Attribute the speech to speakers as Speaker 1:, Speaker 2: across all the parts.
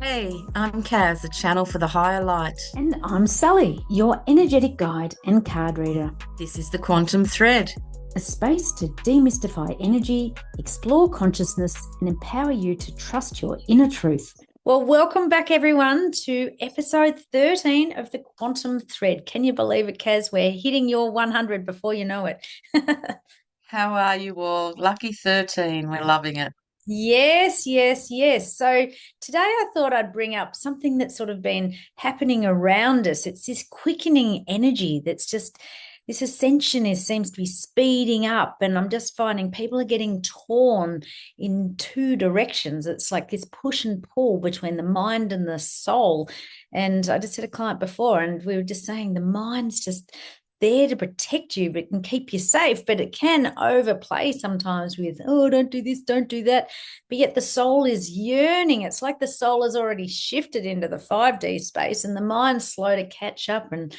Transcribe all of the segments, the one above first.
Speaker 1: Hey, I'm Kaz, the channel for the higher light.
Speaker 2: And I'm Sally, your energetic guide and card reader.
Speaker 1: This is the quantum thread.
Speaker 2: A space to demystify energy, explore consciousness, and empower you to trust your inner truth. Well, welcome back, everyone, to episode 13 of the Quantum Thread. Can you believe it, Kaz? We're hitting your 100 before you know it.
Speaker 1: How are you all? Lucky 13. We're loving it.
Speaker 2: Yes, yes, yes. So today I thought I'd bring up something that's sort of been happening around us. It's this quickening energy that's just this ascension seems to be speeding up, and I'm just finding people are getting torn in two directions. It's like this push and pull between the mind and the soul. And I just had a client before, and we were just saying the mind's just there to protect you but can keep you safe, but it can overplay sometimes with, oh, don't do this, don't do that, but yet the soul is yearning. It's like the soul has already shifted into the 5D space and the mind's slow to catch up and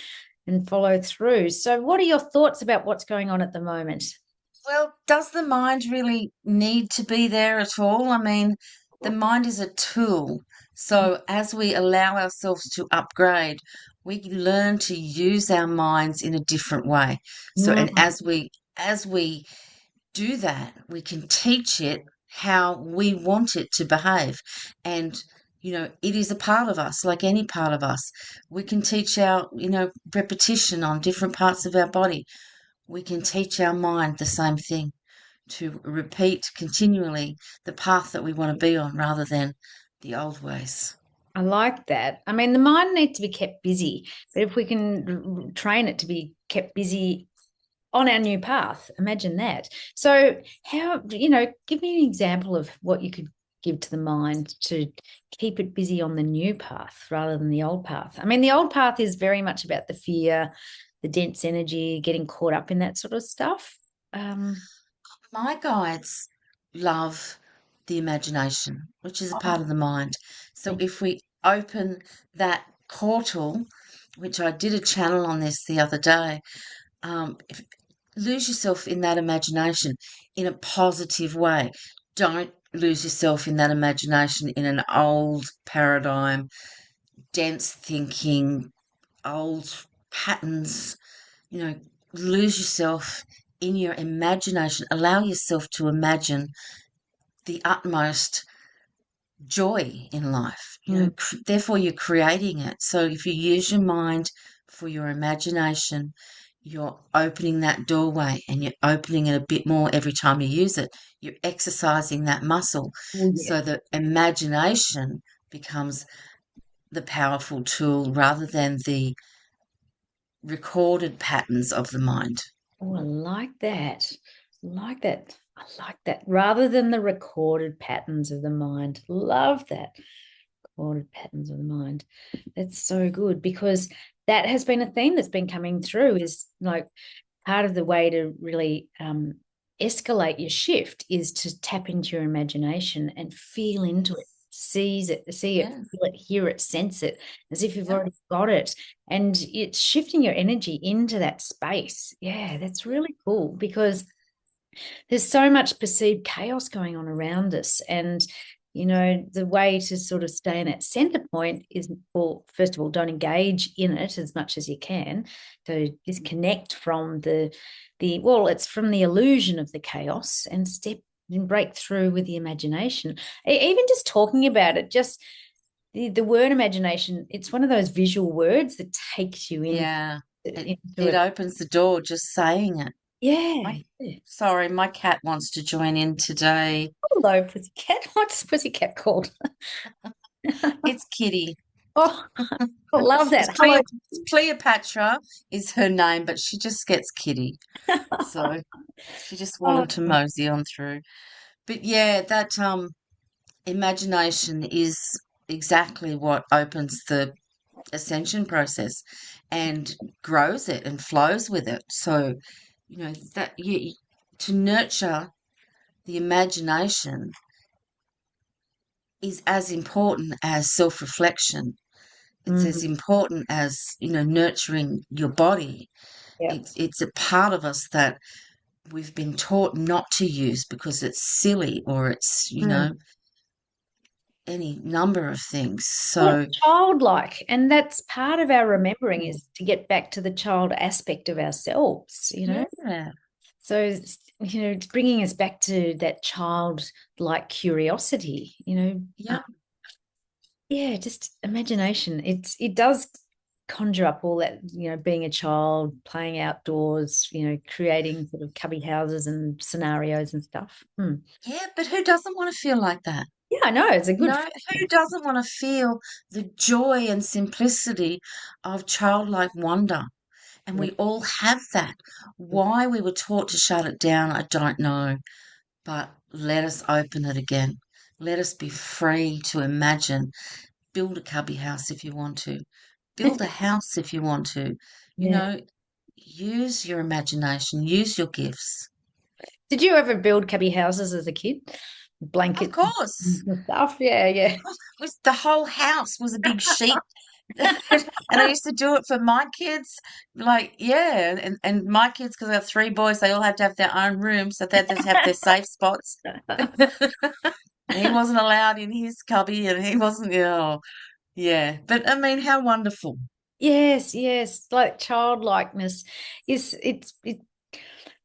Speaker 2: follow through. So what are your thoughts about what's going on at the moment?
Speaker 1: Well, does the mind really need to be there at all? I mean, the mind is a tool. So as we allow ourselves to upgrade, we learn to use our minds in a different way. So, and
Speaker 2: Mm,
Speaker 1: as we do that, we can teach it how we want it to behave. And, it is a part of us, like any part of us. We can teach our, repetition on different parts of our body. We can teach our mind the same thing to repeat continually the path that we want to be on rather than the old ways.
Speaker 2: I like that. I mean, the mind needs to be kept busy, but if we can train it to be kept busy on our new path. Imagine that. So, how, give me an example of what you could give to the mind to keep it busy on the new path rather than the old path. I mean, the old path is very much about the fear, the dense energy, getting caught up in that sort of stuff. Um,
Speaker 1: My guides love the imagination, which is a part of the mind. So if we open that portal, which I did a channel on this the other day, lose yourself in that imagination in a positive way. Don't lose yourself in that imagination in an old paradigm, dense thinking, old patterns. You know, lose yourself in your imagination. Allow yourself to imagine the utmost joy in life.
Speaker 2: mm,
Speaker 1: Therefore, you're creating it. So if you use your mind for your imagination, you're opening that doorway and you're opening it a bit more every time you use it. You're exercising that muscle.
Speaker 2: oh, yeah.
Speaker 1: So the imagination becomes the powerful tool rather than the recorded patterns of the mind.
Speaker 2: Oh, I like that. Like that. I like that. Rather than the recorded patterns of the mind. Love that. Recorded patterns of the mind. That's so good because that has been a theme that's been coming through is like part of the way to really escalate your shift is to tap into your imagination and feel into it, seize it, see it,
Speaker 1: Yeah.
Speaker 2: feel it, hear it, sense it, as if you've
Speaker 1: Yeah.
Speaker 2: already got it. And it's shifting your energy into that space. Yeah, that's really cool because there's so much perceived chaos going on around us. And, the way to sort of stay in that center point is, well, first of all, don't engage in it as much as you can. So disconnect from well, it's from the illusion of the chaos and step and break through with the imagination. Even just talking about it, just the word imagination, it's one of those visual words that takes you
Speaker 1: Yeah.
Speaker 2: into
Speaker 1: It
Speaker 2: it.
Speaker 1: opens the door just saying it.
Speaker 2: Yeah.
Speaker 1: My, sorry, my cat wants to join in today.
Speaker 2: Hello, pussycat. What's pussycat called?
Speaker 1: It's Kitty.
Speaker 2: Oh, I love
Speaker 1: It's
Speaker 2: that. Hello.
Speaker 1: Cleopatra is her name, but she just gets Kitty. So she just
Speaker 2: Oh,
Speaker 1: wanted to mosey on through. But yeah, that imagination is exactly what opens the ascension process and grows it and flows with it. So, that to nurture the imagination is as important as self-reflection. It's as
Speaker 2: mm,
Speaker 1: important as, nurturing your body.
Speaker 2: yeah.
Speaker 1: It's a part of us that we've been taught not to use because it's silly or it's,
Speaker 2: Mm.
Speaker 1: any number of things.
Speaker 2: Well,
Speaker 1: So,
Speaker 2: childlike, and that's part of our remembering
Speaker 1: mm,
Speaker 2: is to get back to the child aspect of ourselves,
Speaker 1: yeah,
Speaker 2: So, it's bringing us back to that childlike curiosity,
Speaker 1: yeah,
Speaker 2: yeah, just imagination. It does conjure up all that, being a child, playing outdoors, creating sort of cubby houses and scenarios and stuff.
Speaker 1: yeah. But who doesn't want to feel like that?
Speaker 2: Yeah, I know. It's a
Speaker 1: You
Speaker 2: good
Speaker 1: know, who doesn't want to feel the joy and simplicity of childlike wonder? And
Speaker 2: yeah.
Speaker 1: we all have that. Why we were taught to shut it down, I don't know. But let us open it again. Let us be free to imagine. Build a cubby house if you want to. Build a house if you want to. You
Speaker 2: Yeah.
Speaker 1: know, use your imagination, use your gifts.
Speaker 2: Did you ever build cubby houses as a kid?
Speaker 1: Of
Speaker 2: Blankets
Speaker 1: course.
Speaker 2: and stuff? Yeah,
Speaker 1: Of
Speaker 2: yeah.
Speaker 1: course. The whole house was a big sheet. And I used to do it for my kids. Like, yeah. And my kids, because I have three boys, they all had to have their own room. So they had to have their safe spots. He wasn't allowed in his cubby and he wasn't, yeah. But I mean, how wonderful.
Speaker 2: Yes, yes. Like childlikeness is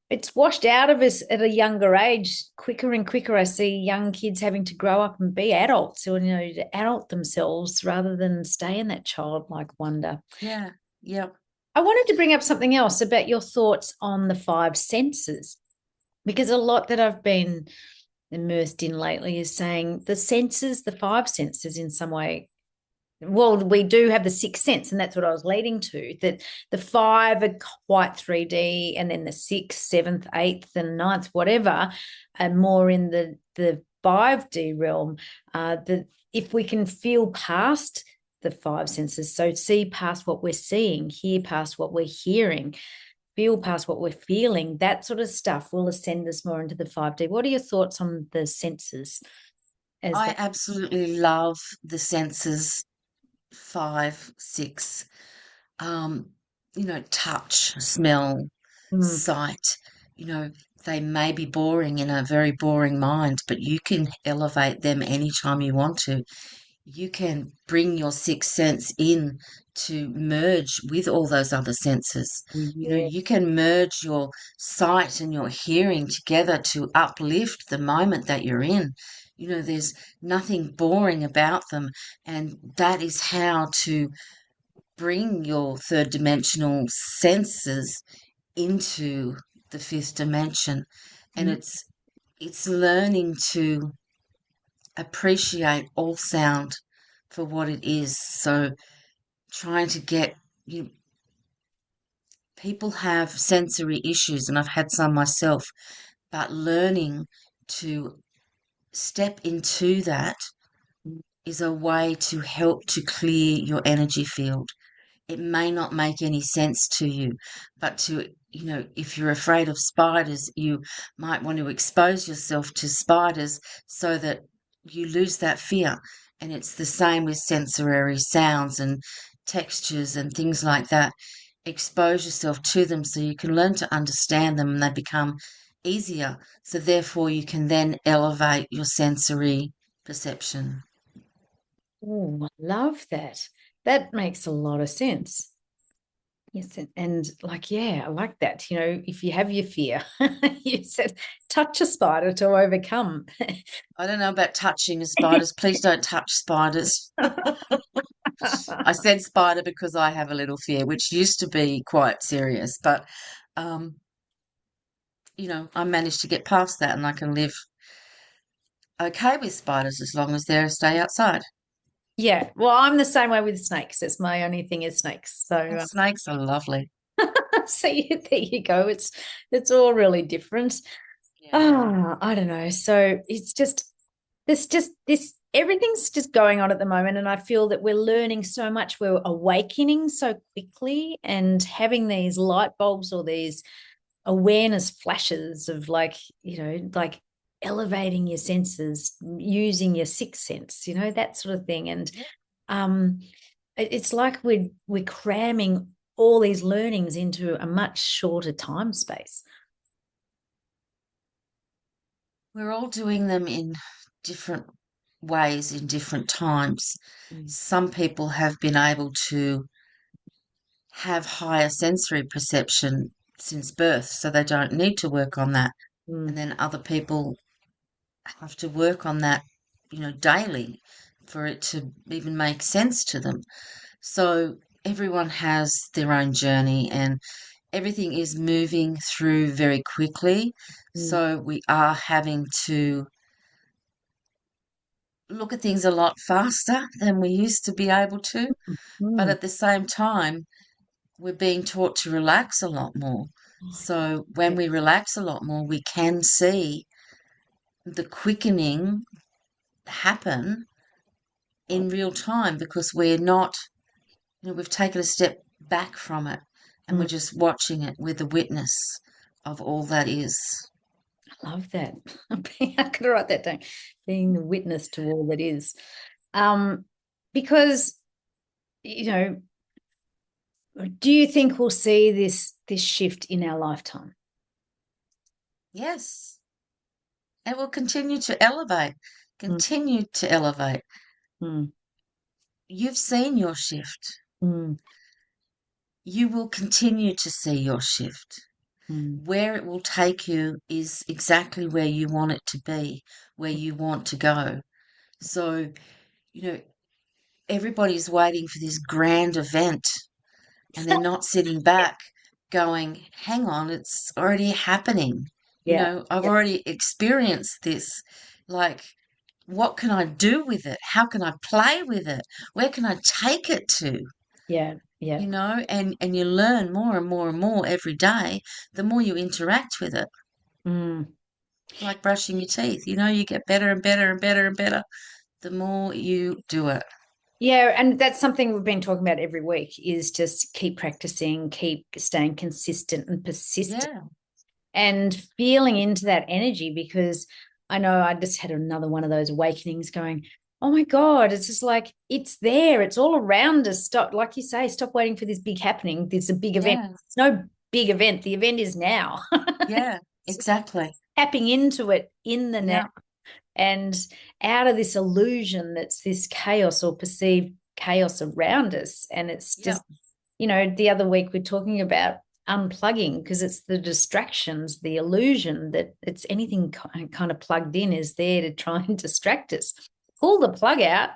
Speaker 2: it's washed out of us at a younger age. Quicker and quicker, I see young kids having to grow up and be adults, or to adult themselves rather than stay in that childlike wonder.
Speaker 1: Yeah. Yeah.
Speaker 2: I wanted to bring up something else about your thoughts on the five senses, because a lot that I've been immersed in lately is saying the senses, the five senses, in some way. Well, we do have the sixth sense, and that's what I was leading to. That the five are quite 3D, and then the sixth, seventh, eighth, and ninth, whatever, are more in the 5D realm. That if we can feel past the five senses, so see past what we're seeing, hear past what we're hearing, feel past what we're feeling, that sort of stuff will ascend us more into the 5D. What are your thoughts on the senses as
Speaker 1: I
Speaker 2: that?
Speaker 1: absolutely love the senses 5, 6. Um, touch, smell,
Speaker 2: Mm,
Speaker 1: sight. You know, they may be boring in a very boring mind, but you can elevate them anytime you want to. You can bring your sixth sense in to merge with all those other senses. You
Speaker 2: yes.
Speaker 1: can merge your sight and your hearing together to uplift the moment that you're in. There's nothing boring about them, and that is how to bring your third dimensional senses into the fifth dimension. And it's learning to appreciate all sound for what it is. So trying to get you people have sensory issues and I've had some myself, but learning to step into that is a way to help to clear your energy field. It may not make any sense to you, but if you're afraid of spiders, you might want to expose yourself to spiders so that you lose that fear. And it's the same with sensory sounds and textures and things like that. Expose yourself to them so you can learn to understand them and they become easier. So, therefore, you can then elevate your sensory perception.
Speaker 2: Oh, I love that. That makes a lot of sense. Yes, and like, yeah, I like that. If you have your fear, you said touch a spider to overcome.
Speaker 1: I don't know about touching spiders. Please don't touch spiders. I said spider because I have a little fear, which used to be quite serious, but um, I managed to get past that and I can live okay with spiders as long as they stay outside.
Speaker 2: Yeah, well, I'm the same way with snakes. It's my only thing is snakes.
Speaker 1: And
Speaker 2: So,
Speaker 1: snakes are lovely.
Speaker 2: there you go. It's all really different.
Speaker 1: Yeah.
Speaker 2: I don't know. So it's just this everything's just going on at the moment, and I feel that we're learning so much. We're awakening so quickly, and having these light bulbs or these awareness flashes of like elevating your senses, using your sixth sense, that sort of thing. And
Speaker 1: Yeah.
Speaker 2: um, it's like we're cramming all these learnings into a much shorter time space.
Speaker 1: We're all doing them in different ways in different times.
Speaker 2: Mm,
Speaker 1: Some people have been able to have higher sensory perception since birth, so they don't need to work on that. And
Speaker 2: mm,
Speaker 1: then other people have to work on that, daily for it to even make sense to them. So everyone has their own journey and everything is moving through very quickly.
Speaker 2: mm,
Speaker 1: So we are having to look at things a lot faster than we used to be able to. But
Speaker 2: mm.
Speaker 1: at the same time, we're being taught to relax a lot more. So when we
Speaker 2: Yes.
Speaker 1: relax a lot more, we can see the quickening happen in real time because we're not, we've taken a step back from it and we're
Speaker 2: Mm,
Speaker 1: just watching it with the witness of all that is.
Speaker 2: I love that. I'm going to write that down. Being the witness to all that is. Um, because, you know, do you think we'll see this shift in our lifetime?
Speaker 1: Yes. And will continue to elevate,
Speaker 2: Mm,
Speaker 1: continue to elevate.
Speaker 2: mm,
Speaker 1: You've seen your shift.
Speaker 2: mm,
Speaker 1: You will continue to see your shift.
Speaker 2: mm.
Speaker 1: Where it will take you is exactly where you want it to be, where you want to go. So, you know, everybody's waiting for this grand event and they're not sitting back going, hang on, it's already happening.
Speaker 2: Yeah,
Speaker 1: I've
Speaker 2: yeah,
Speaker 1: already experienced this. Like, what can I do with it? How can I play with it? Where can I take it to?
Speaker 2: yeah, yeah.
Speaker 1: And you learn more and more and more every day, the more you interact with it.
Speaker 2: Mm.
Speaker 1: Like brushing your teeth, you get better and better and better and better the more you do it.
Speaker 2: Yeah, and that's something we've been talking about every week is just keep practicing, keep staying consistent and persistent
Speaker 1: Yeah,
Speaker 2: and feeling into that energy because I know I just had another one of those awakenings going, oh my God, it's just like it's there, it's all around us. Stop, like you say, stop waiting for this big happening. There's a big event.
Speaker 1: yeah,
Speaker 2: It's no big event. The event is now.
Speaker 1: yeah,
Speaker 2: It's just
Speaker 1: exactly.
Speaker 2: tapping into it in the now
Speaker 1: Yeah,
Speaker 2: and out of this illusion that's this chaos or perceived chaos around us. And it's
Speaker 1: yeah,
Speaker 2: just, the other week we're talking about unplugging because it's the distractions, the illusion that it's anything kind of plugged in is there to try and distract us. Pull the plug out,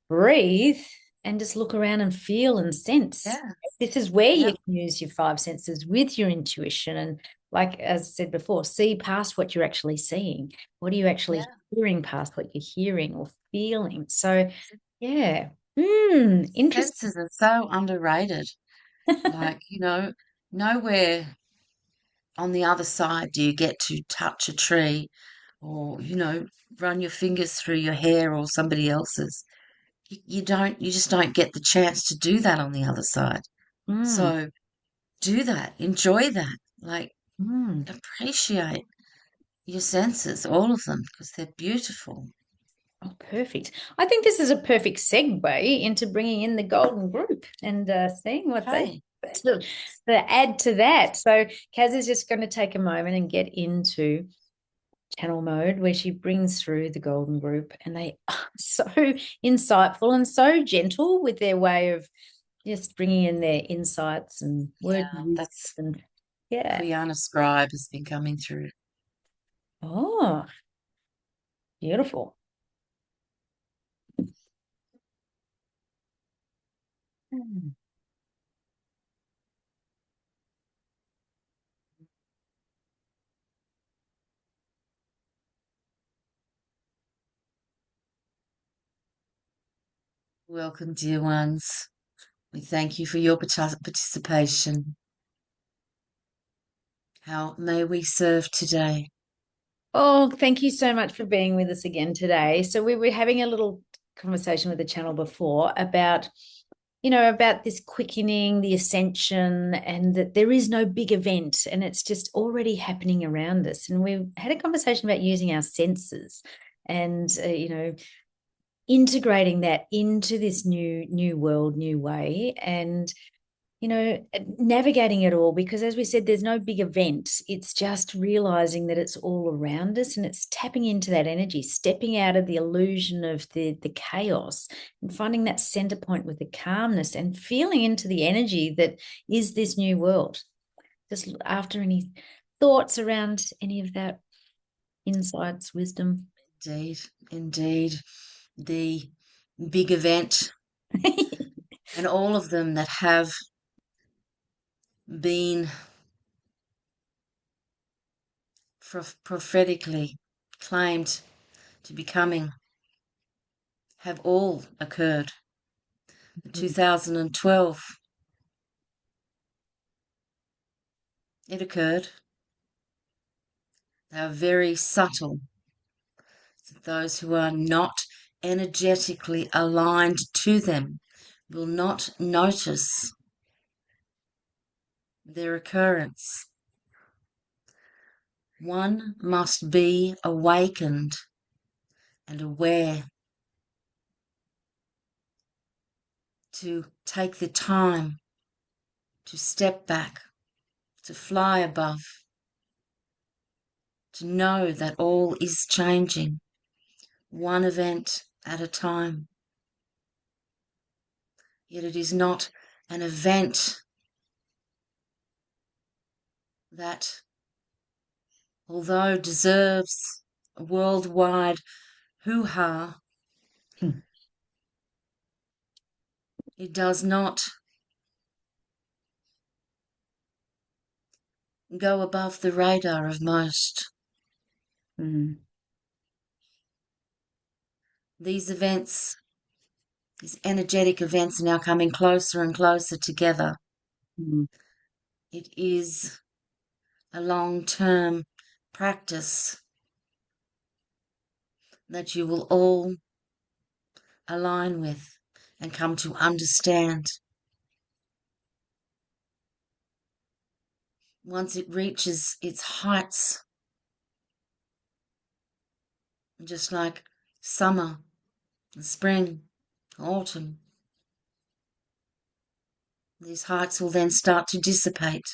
Speaker 2: breathe, and just look around and feel and sense.
Speaker 1: yeah,
Speaker 2: This is where you
Speaker 1: yeah,
Speaker 2: can use your five senses with your intuition. And like as I said before, see past what you're actually seeing. What are you actually
Speaker 1: yeah.
Speaker 2: hearing past what you're hearing or feeling? So, yeah. Interesting.
Speaker 1: Senses are so underrated. Like, nowhere on the other side do you get to touch a tree or, run your fingers through your hair or somebody else's. You just don't get the chance to do that on the other side.
Speaker 2: Mm,
Speaker 1: So do that, enjoy that, like
Speaker 2: mm.
Speaker 1: appreciate your senses, all of them, because they're beautiful.
Speaker 2: Oh, perfect. I think this is a perfect segue into bringing in the golden group and seeing what they
Speaker 1: Okay,
Speaker 2: to, to add to that. So Kaz is just going to take a moment and get into channel mode where she brings through the golden group and they are so insightful and so gentle with their way of just bringing in their insights and words of
Speaker 1: yeah,
Speaker 2: wisdom
Speaker 1: that's
Speaker 2: and yeah.
Speaker 1: Kriana Scribe has been coming through.
Speaker 2: Oh, beautiful. Mm.
Speaker 1: Welcome, dear ones. We thank you for your participation. How may we serve today?
Speaker 2: Oh, thank you so much for being with us again today. So we were having a little conversation with the channel before about, about this quickening, the ascension, and that there is no big event and it's just already happening around us. And we had a conversation about using our senses and, integrating that into this new world, new way. And navigating it all, because as we said, there's no big event. It's just realizing that it's all around us, and it's tapping into that energy, stepping out of the illusion of the chaos and finding that center point with the calmness and feeling into the energy that is this new world. Just after any thoughts around any of that, insights, wisdom.
Speaker 1: Indeed, indeed. The big event and all of them that have been prophetically claimed to be coming have all occurred. 2012, it occurred. They are very subtle. Those who are not energetically aligned to them will not notice their occurrence. One must be awakened and aware to take the time to step back, to fly above, to know that all is changing, one event at a time. Yet it is not an event that, although deserves a worldwide hoo-ha, it does not go above the radar of most. These events, these energetic events, are now coming closer and closer together. It is a long-term practice that you will all align with and come to understand. Once it reaches its heights, just like summer, spring, autumn, these heights will then start to dissipate.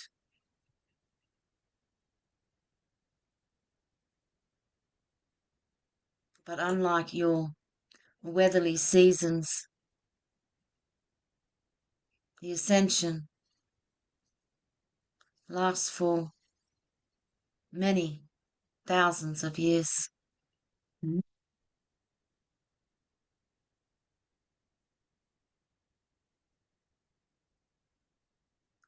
Speaker 1: But unlike your weatherly seasons, the ascension lasts for many thousands of years.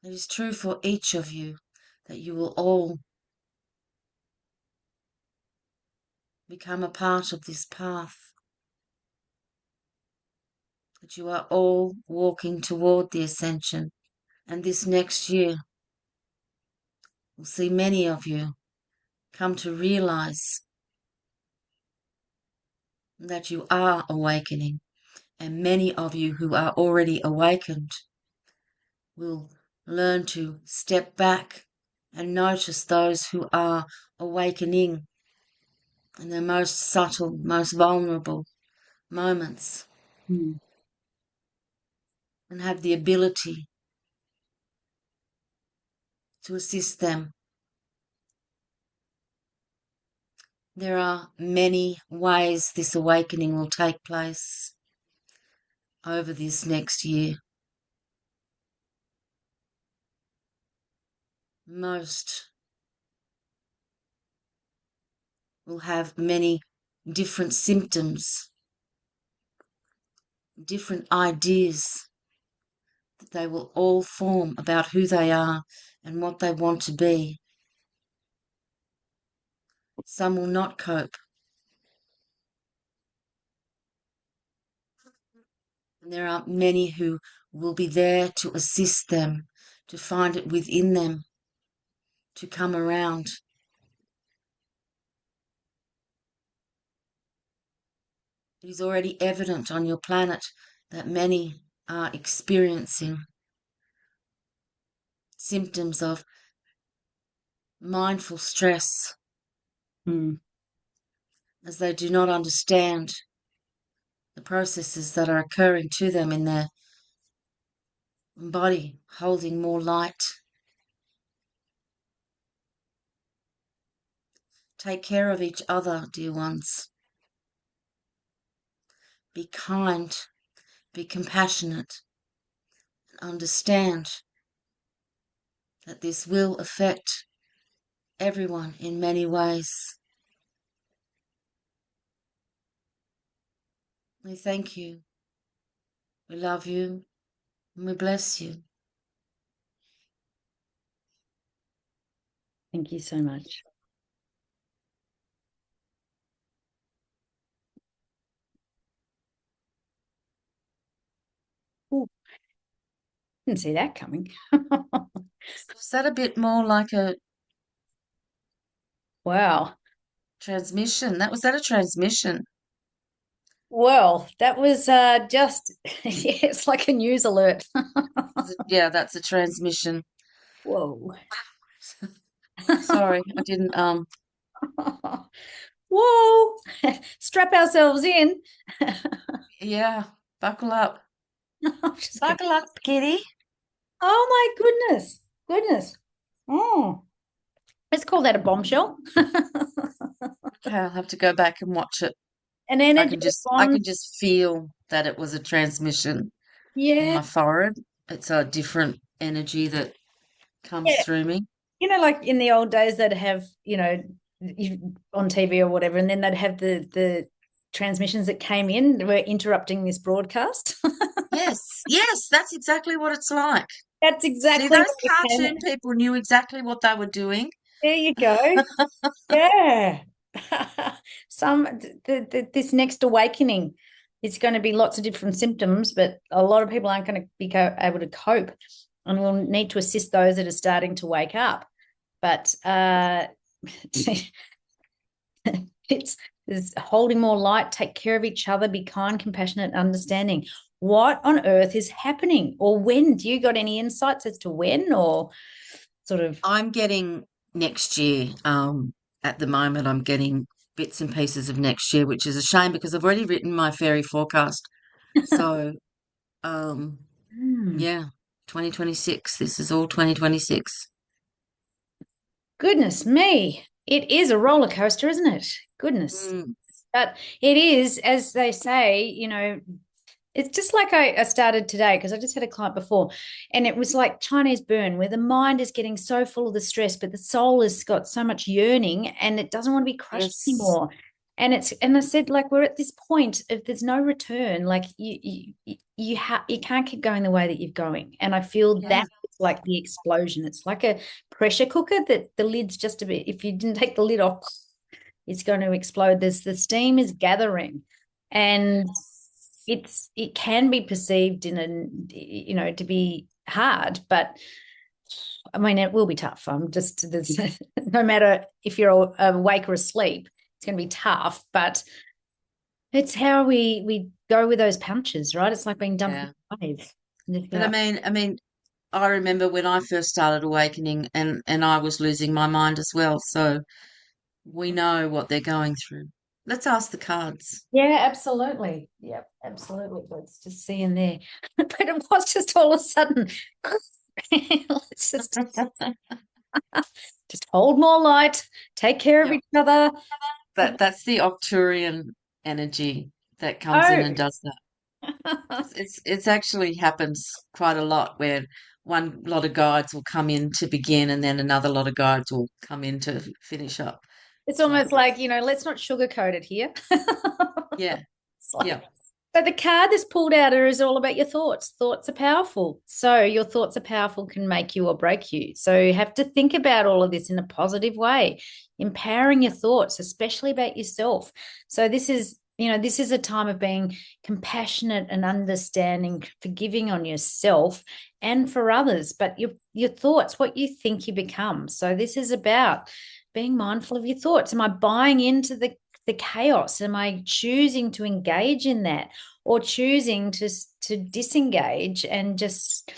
Speaker 1: It is true for each of you that you will all become a part of this path, that you are all walking toward the ascension. And this next year, we'll see many of you come to realize that you are awakening, and many of you who are already awakened will learn to step back and notice those who are awakening in their most subtle, most vulnerable moments, and have the ability to assist them. There are many ways this awakening will take place over this next year. Most will have many different symptoms, different ideas that they will all form about who they are and what they want to be. Some will not cope. And there are many who will be there to assist them, to find it within them, to come around. It is already evident on your planet that many are experiencing symptoms of mindful stress as they do not understand the processes that are occurring to them in their body holding more light. Take care of each other, dear ones. Be kind, be compassionate, and understand that this will affect everyone in many ways. We thank you, we love you, and we bless you.
Speaker 2: Thank you so much. Ooh, didn't see that coming.
Speaker 1: Was that a bit more like a
Speaker 2: Wow.
Speaker 1: transmission? Was that a transmission?
Speaker 2: Well, that was just, yeah, it's like a news alert.
Speaker 1: Yeah, that's a transmission.
Speaker 2: Whoa.
Speaker 1: Sorry, I didn't
Speaker 2: Whoa. Strap ourselves in.
Speaker 1: yeah, buckle up.
Speaker 2: I'm just kidding.
Speaker 1: Buckle up, kitty.
Speaker 2: Oh my goodness. Goodness. Oh, let's call that a bombshell.
Speaker 1: Okay, I'll have to go back and watch it.
Speaker 2: An
Speaker 1: I can
Speaker 2: energetic
Speaker 1: just I
Speaker 2: bond.
Speaker 1: can just feel that it was a transmission in
Speaker 2: Yeah.
Speaker 1: my forehead. It's a different energy that comes
Speaker 2: Yeah.
Speaker 1: through me.
Speaker 2: Like in the old days, they'd have, on TV or whatever, and then they'd have the transmissions that came in were interrupting this broadcast.
Speaker 1: Yes, yes, that's exactly what it's like.
Speaker 2: That's
Speaker 1: See,
Speaker 2: exactly
Speaker 1: those
Speaker 2: what we came.
Speaker 1: cartoon people knew exactly what they were doing.
Speaker 2: There you go. Yeah. This next awakening, it's going to be lots of different symptoms, but a lot of people aren't going to be able to cope, and we'll need to assist those that are starting to wake up. But it's holding more light, take care of each other, be kind, compassionate, understanding. What on earth is happening, or when? Do you got any insights as to when, or sort of?
Speaker 1: I'm getting next year. At the moment, I'm getting bits and pieces of next year, which is a shame because I've already written my fairy forecast. So, um,
Speaker 2: Hmm.
Speaker 1: yeah, 2026. This is all 2026.
Speaker 2: Goodness me, it is a roller coaster, isn't it? Goodness.
Speaker 1: Mm,
Speaker 2: But it is, as they say, it's just like I started today because I just had a client before, and it was like Chinese burn, where the mind is getting so full of the stress, but the soul has got so much yearning and it doesn't want to be crushed
Speaker 1: yes,
Speaker 2: anymore. And I said, like, we're at this point, if there's no return, like you can't keep going the way that you're going. And I feel
Speaker 1: yeah,
Speaker 2: that it's like the explosion. It's like a pressure cooker that the lid's just a bit, if you didn't take the lid off, it's going to explode. The steam is gathering. And it can be perceived in to be hard, but I mean it will be tough. I'm just there's no matter if you're awake or asleep, it's going to be tough, but it's how we go with those punches, right? It's like being dumped in
Speaker 1: yeah.
Speaker 2: a wave.
Speaker 1: But I remember when I first started awakening, and I was losing my mind as well. So we know what they're going through. Let's ask the cards.
Speaker 2: Yeah, absolutely. Yep, absolutely. Let's just see in there. But it was just all of a sudden, let's just hold more light, take care of
Speaker 1: Yep.
Speaker 2: each other.
Speaker 1: That's the Octurian energy that comes in
Speaker 2: Oh,
Speaker 1: and does that. It's actually happens quite a lot where one lot of guides will come in to begin and then another lot of guides will come in to finish up.
Speaker 2: it's
Speaker 1: So
Speaker 2: almost like, let's not sugarcoat it here.
Speaker 1: yeah,
Speaker 2: It's
Speaker 1: yeah,
Speaker 2: like, so the card that's pulled out is all about your thoughts. Thoughts are powerful. So your thoughts are powerful, can make you or break you. So you have to think about all of this in a positive way, empowering your thoughts, especially about yourself. So this is a time of being compassionate and understanding, forgiving on yourself and for others, but your thoughts, what you think you become. So this is about being mindful of your thoughts. Am I buying into the chaos? Am I choosing to engage in that, or choosing to disengage and just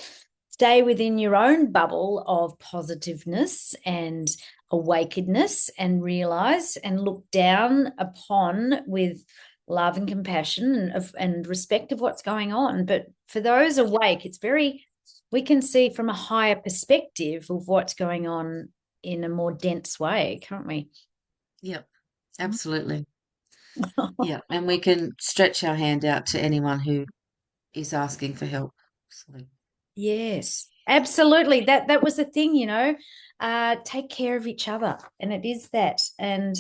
Speaker 2: stay within your own bubble of positiveness and awakenedness, and realize and look down upon with love and compassion and respect of what's going on? But for those awake, it's very we can see from a higher perspective of what's going on in a more dense way, can't we?
Speaker 1: Yep, absolutely. Yeah, and we can stretch our hand out to anyone who is asking for help. So,
Speaker 2: Yes, absolutely. That was the thing, take care of each other. And it is that. And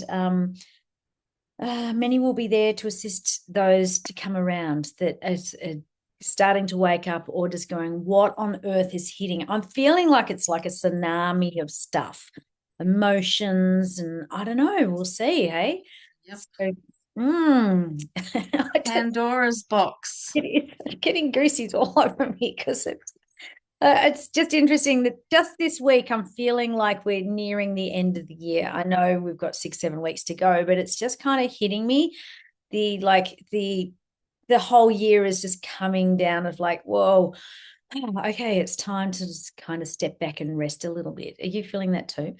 Speaker 2: many will be there to assist those to come around that is starting to wake up or just going, what on earth is hitting? I'm feeling like it's like a tsunami of stuff, emotions, and I don't know. We'll see, hey?
Speaker 1: yep.
Speaker 2: So,
Speaker 1: Pandora's box.
Speaker 2: it's getting goosies all over me because it's just interesting that just this week I'm feeling like we're nearing the end of the year. I know we've got 6-7 weeks to go, but it's just kind of hitting me. The whole year is just coming down of like, whoa, okay, it's time to just kind of step back and rest a little bit. Are you feeling that too?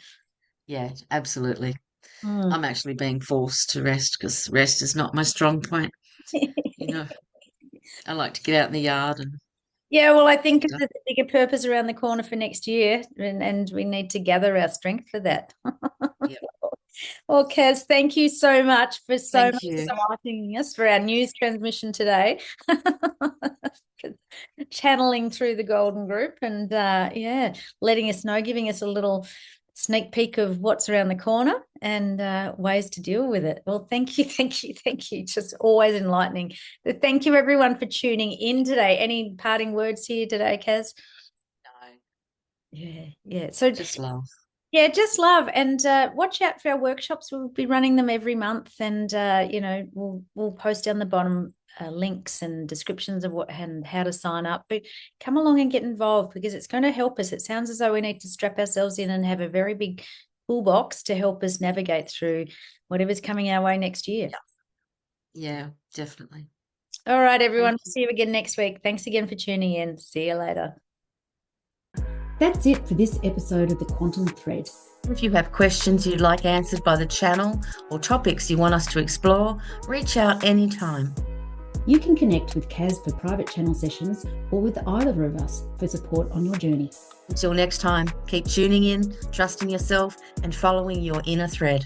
Speaker 1: Yeah, absolutely.
Speaker 2: Mm.
Speaker 1: I'm actually being forced to rest because rest is not my strong point. You know, I like to get out in the yard and
Speaker 2: Yeah, well, I think
Speaker 1: stuff.
Speaker 2: there's a bigger purpose around the corner for next year, and we need to gather our strength for that.
Speaker 1: Yep.
Speaker 2: Well, Kaz, thank you so much for so
Speaker 1: Thank
Speaker 2: much
Speaker 1: you.
Speaker 2: enlightening us for our news transmission today. Channeling through the Golden Group and yeah, letting us know, giving us a little sneak peek of what's around the corner and ways to deal with it. Well, thank you, thank you, thank you. Just always enlightening. But thank you, everyone, for tuning in today. Any parting words here today, Kaz?
Speaker 1: No,
Speaker 2: Yeah, yeah. So
Speaker 1: just love.
Speaker 2: yeah, just love and watch out for our workshops. We'll be running them every month, and we'll post down the bottom links and descriptions of what and how to sign up. But come along and get involved because it's going to help us. It sounds as though we need to strap ourselves in and have a very big toolbox to help us navigate through whatever's coming our way next year.
Speaker 1: Yeah, definitely.
Speaker 2: All right, everyone.
Speaker 1: Thank you.
Speaker 2: See you again next week. Thanks again for tuning in. See you later.
Speaker 3: That's it for this episode of The Quantum Thread.
Speaker 1: If you have questions you'd like answered by the channel or topics you want us to explore, reach out anytime.
Speaker 3: You can connect with Kaz for private channel sessions or with either of us for support on your journey.
Speaker 1: Until next time, keep tuning in, trusting yourself, and following your inner thread.